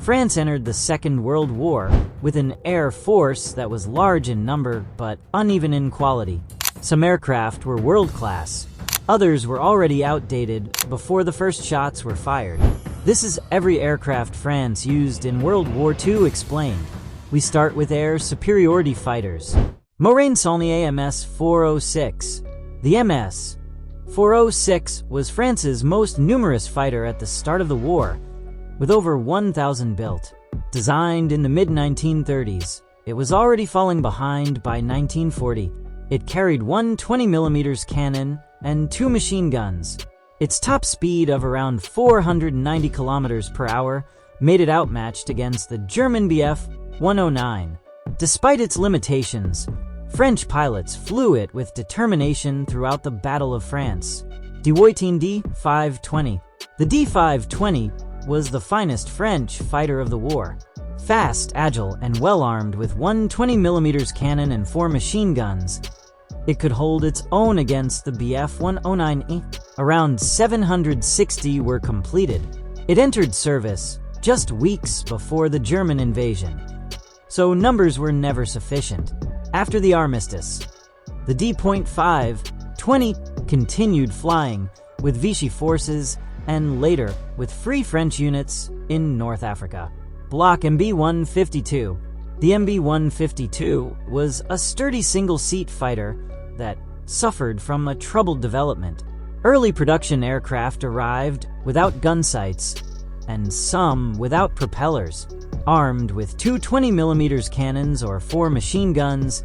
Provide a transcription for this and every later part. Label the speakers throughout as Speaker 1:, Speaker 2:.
Speaker 1: France entered the Second World War with an air force that was large in number but uneven in quality. Some aircraft were world-class. Others were already outdated before the first shots were fired. This is every aircraft France used in World War II explained. We start with air superiority fighters. Morane-Saulnier MS-406. The MS-406 was France's most numerous fighter at the start of the war, with over 1,000 built. Designed in the mid-1930s, it was already falling behind by 1940. It carried one 20mm cannon and 2 machine guns. Its top speed of around 490 km per hour made it outmatched against the German Bf 109. Despite its limitations, French pilots flew it with determination throughout the Battle of France. Dewoitine D.520. The D.520 was the finest French fighter of the war. Fast, agile, and well-armed with one 20mm cannon and 4 machine guns, it could hold its own against the Bf 109. Around 760 were completed. It entered service just weeks before the German invasion, so numbers were never sufficient. After the armistice, the D.520 continued flying with Vichy forces and later with Free French units in North Africa. Bloch MB.152. The MB.152 was a sturdy single-seat fighter that suffered from a troubled development. Early production aircraft arrived without gun sights, and some without propellers. Armed with 2 20mm cannons or 4 machine guns,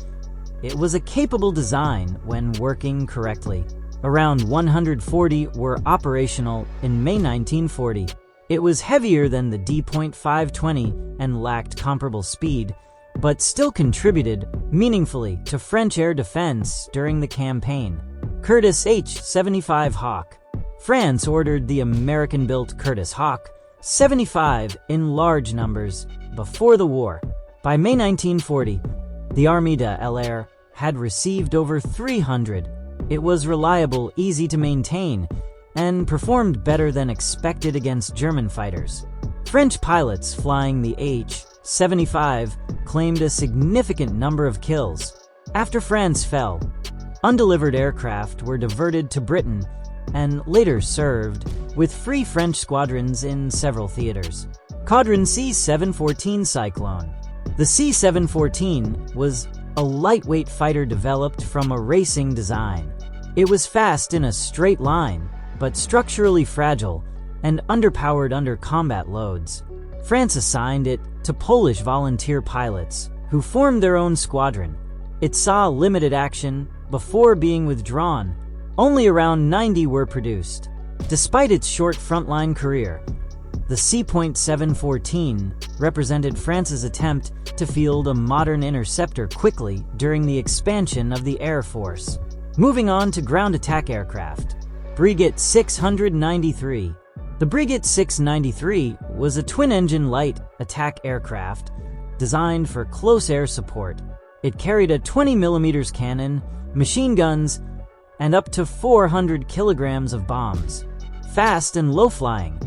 Speaker 1: it was a capable design when working correctly. Around 140 were operational in May 1940. It was heavier than the D.520 and lacked comparable speed, but still contributed meaningfully to French air defense during the campaign. Curtiss H-75 Hawk. France ordered the American-built Curtiss Hawk 75 in large numbers before the war. By May 1940, the Armée de l'Air had received over 300. It was reliable, easy to maintain, and performed better than expected against German fighters. French pilots flying the H-75 claimed a significant number of kills. After France fell, undelivered aircraft were diverted to Britain and later served with Free French squadrons in several theaters. Caudron C-714 Cyclone. The C-714 was a lightweight fighter developed from a racing design. It was fast in a straight line, but structurally fragile and underpowered under combat loads. France assigned it to Polish volunteer pilots, who formed their own squadron. It saw limited action before being withdrawn. Only around 90 were produced. Despite its short frontline career, the C.714 represented France's attempt to field a modern interceptor quickly during the expansion of the Air Force. Moving on to ground attack aircraft. Breguet 693. The Breguet 693 was a twin-engine light attack aircraft designed for close air support. It carried a 20mm cannon, machine guns, and up to 400 kilograms of bombs. Fast and low-flying,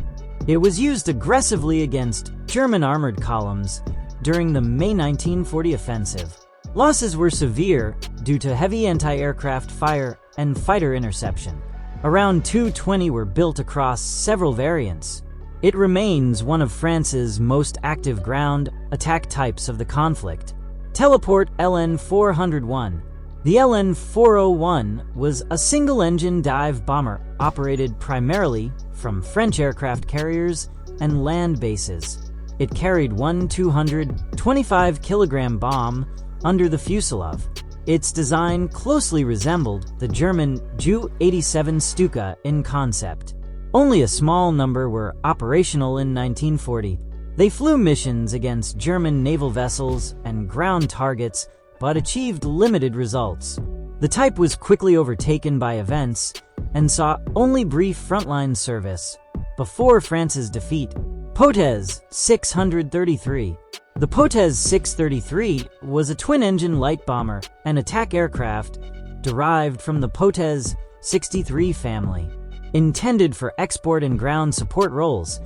Speaker 1: it was used aggressively against German armored columns during the May 1940 offensive. Losses were severe due to heavy anti-aircraft fire and fighter interception. Around 220 were built across several variants. It remains one of France's most active ground attack types of the conflict. Teleport LN-401. The LN-401 was a single-engine dive bomber operated primarily from French aircraft carriers and land bases. It carried one 225-kilogram bomb under the fuselage. Its design closely resembled the German Ju-87 Stuka in concept. Only a small number were operational in 1940. They flew missions against German naval vessels and ground targets, but achieved limited results. The type was quickly overtaken by events and saw only brief frontline service before France's defeat. Potez 633. The Potez 633 was a twin-engine light bomber and attack aircraft derived from the Potez 63 family. Intended for export and ground support roles,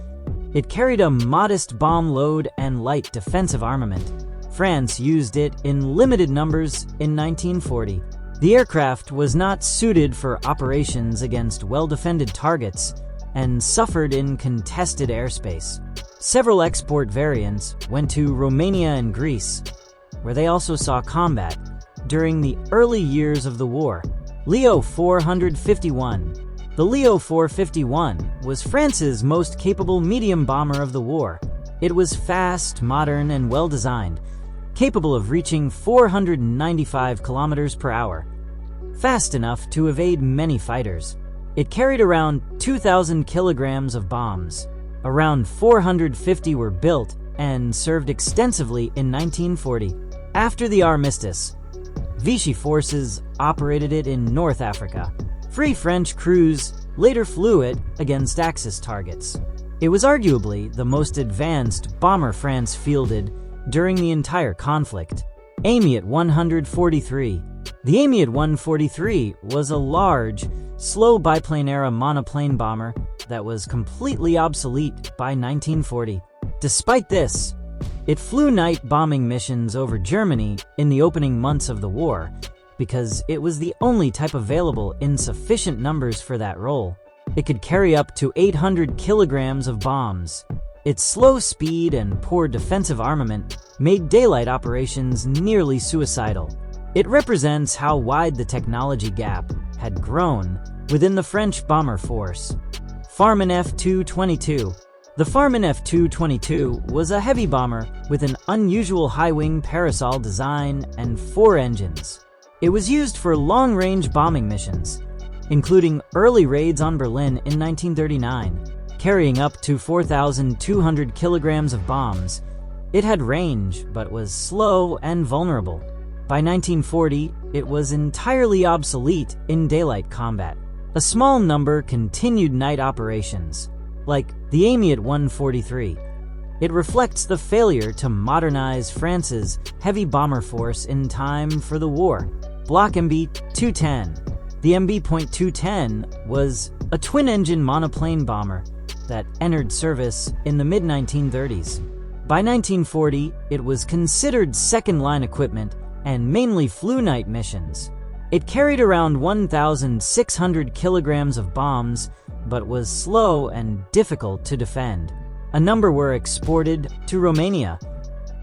Speaker 1: It carried a modest bomb load and light defensive armament. France used it in limited numbers in 1940. The aircraft was not suited for operations against well-defended targets and suffered in contested airspace. Several export variants went to Romania and Greece, where they also saw combat during the early years of the war. Leo 451. The Leo 451 was France's most capable medium bomber of the war. It was fast, modern, and well-designed, capable of reaching 495 kilometers per hour, fast enough to evade many fighters. It carried around 2,000 kilograms of bombs. Around 450 were built and served extensively in 1940. After the armistice, Vichy forces operated it in North Africa. Free French crews later flew it against Axis targets. It was arguably the most advanced bomber France fielded during the entire conflict. Amiot 143. The Amiot 143 was a large, slow biplane-era monoplane bomber that was completely obsolete by 1940. Despite this, it flew night bombing missions over Germany in the opening months of the war because it was the only type available in sufficient numbers for that role. It could carry up to 800 kilograms of bombs. Its slow speed and poor defensive armament made daylight operations nearly suicidal. It represents how wide the technology gap had grown within the French bomber force. Farman F222. The Farman F222 was a heavy bomber with an unusual high-wing parasol design and 4 engines. It was used for long-range bombing missions, including early raids on Berlin in 1939. Carrying up to 4,200 kilograms of bombs, it had range but was slow and vulnerable. By 1940, it was entirely obsolete in daylight combat. A small number continued night operations, like the Amiot 143. It reflects the failure to modernize France's heavy bomber force in time for the war. Bloch MB.152. The MB.152 was a twin-engine monoplane bomber that entered service in the mid-1930s. By 1940, it was considered second-line equipment and mainly flew night missions. It carried around 1,600 kilograms of bombs, but was slow and difficult to defend. A number were exported to Romania,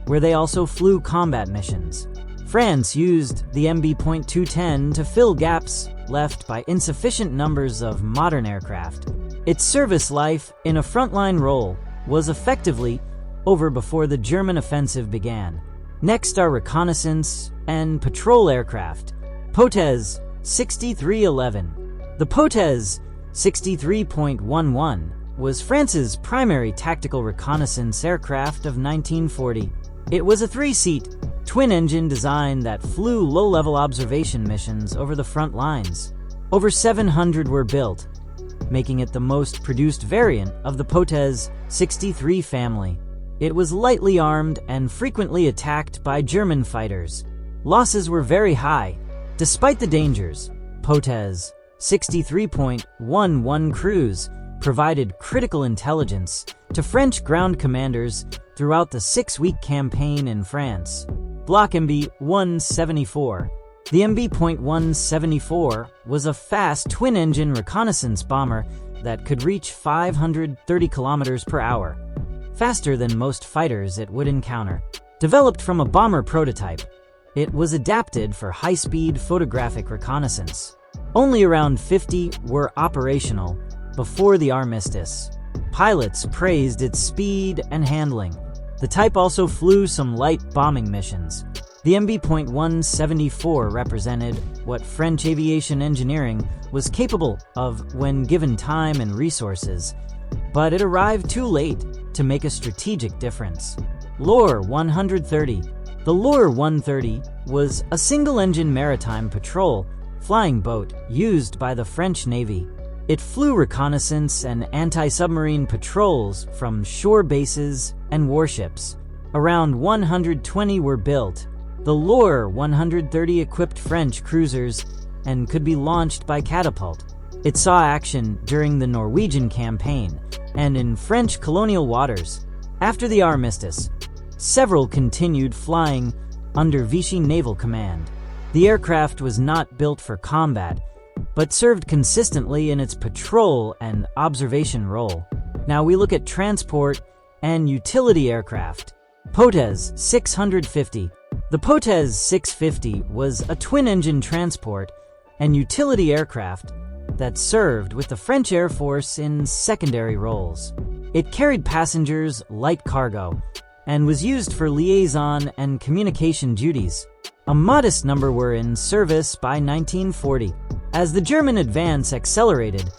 Speaker 1: where they also flew combat missions. France used the MB.152 to fill gaps left by insufficient numbers of modern aircraft. Its service life in a frontline role was effectively over before the German offensive began. Next are reconnaissance and patrol aircraft. Potez 6311. The Potez 63.11 was France's primary tactical reconnaissance aircraft of 1940. It was a 3-seat, twin-engine design that flew low-level observation missions over the front lines. Over 700 were built, making it the most produced variant of the Potez 63 family. It was lightly armed and frequently attacked by German fighters. Losses were very high. Despite the dangers, Potez 63.11 crews provided critical intelligence to French ground commanders throughout the 6-week campaign in France. Bloch MB.154. The MB.174 was a fast twin-engine reconnaissance bomber that could reach 530 kilometers per hour, faster than most fighters it would encounter. Developed from a bomber prototype, it was adapted for high-speed photographic reconnaissance. Only around 50 were operational before the armistice. Pilots praised its speed and handling. The type also flew some light bombing missions. The MB.174 represented what French aviation engineering was capable of when given time and resources, but it arrived too late to make a strategic difference. Loire-130. The Loire-130 was a single-engine maritime patrol flying boat used by the French Navy. It flew reconnaissance and anti-submarine patrols from shore bases and warships. Around 120 were built. The Loire-130 equipped French cruisers and could be launched by catapult. It saw action during the Norwegian campaign, and in French colonial waters. After the armistice, several continued flying under Vichy naval command. The aircraft was not built for combat, but served consistently in its patrol and observation role. Now we look at transport and utility aircraft. Potez 650. The Potez 650 was a twin-engine transport and utility aircraft that served with the French Air Force in secondary roles. It carried passengers, light cargo, and was used for liaison and communication duties. A modest number were in service by 1940. As the German advance accelerated,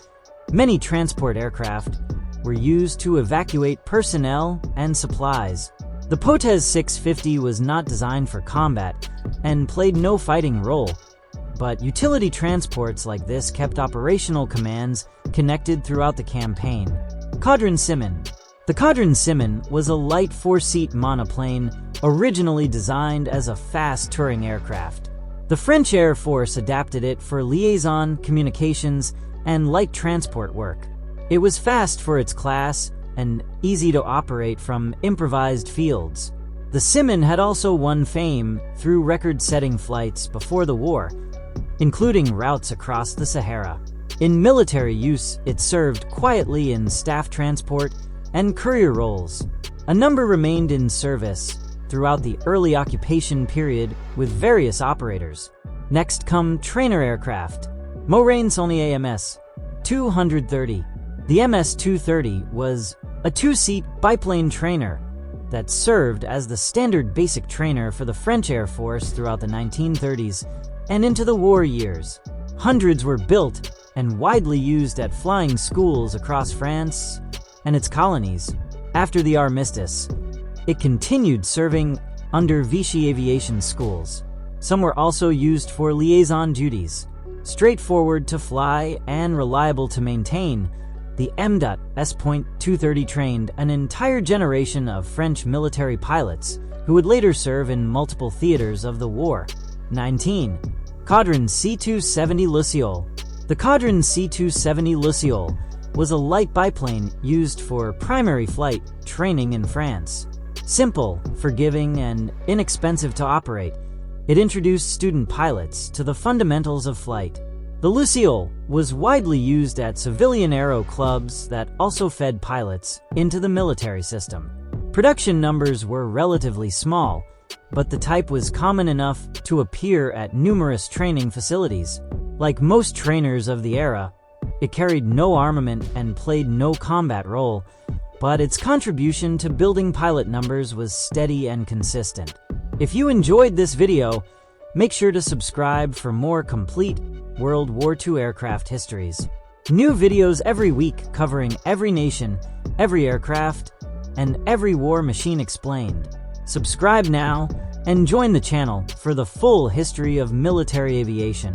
Speaker 1: many transport aircraft were used to evacuate personnel and supplies. The Potez 650 was not designed for combat and played no fighting role, but utility transports like this kept operational commands connected throughout the campaign. Caudron Simon. The Caudron Simon was a light 4-seat monoplane originally designed as a fast touring aircraft. The French Air Force adapted it for liaison, communications, and light transport work. It was fast for its class and easy to operate from improvised fields. The Simon had also won fame through record-setting flights before the war, including routes across the Sahara. In military use, it served quietly in staff transport and courier roles. A number remained in service throughout the early occupation period with various operators. Next come trainer aircraft. Morane-Saulnier MS-230. The MS-230 was a 2-seat biplane trainer that served as the standard basic trainer for the French Air Force throughout the 1930s and into the war years. Hundreds were built and widely used at flying schools across France and its colonies. After the armistice, it continued serving under Vichy aviation schools. Some were also used for liaison duties. Straightforward to fly and reliable to maintain, the M.1.230 trained an entire generation of French military pilots who would later serve in multiple theaters of the war. 19. Caudron C-270 Luciole. The Caudron C-270 Luciole was a light biplane used for primary flight training in France. Simple, forgiving, and inexpensive to operate, it introduced student pilots to the fundamentals of flight. The Luciole was widely used at civilian aero clubs that also fed pilots into the military system. Production numbers were relatively small, but the type was common enough to appear at numerous training facilities. Like most trainers of the era, it carried no armament and played no combat role, but its contribution to building pilot numbers was steady and consistent. If you enjoyed this video, make sure to subscribe for more complete World War II aircraft histories. New videos every week covering every nation, every aircraft, and every war machine explained. Subscribe now and join the channel for the full history of military aviation.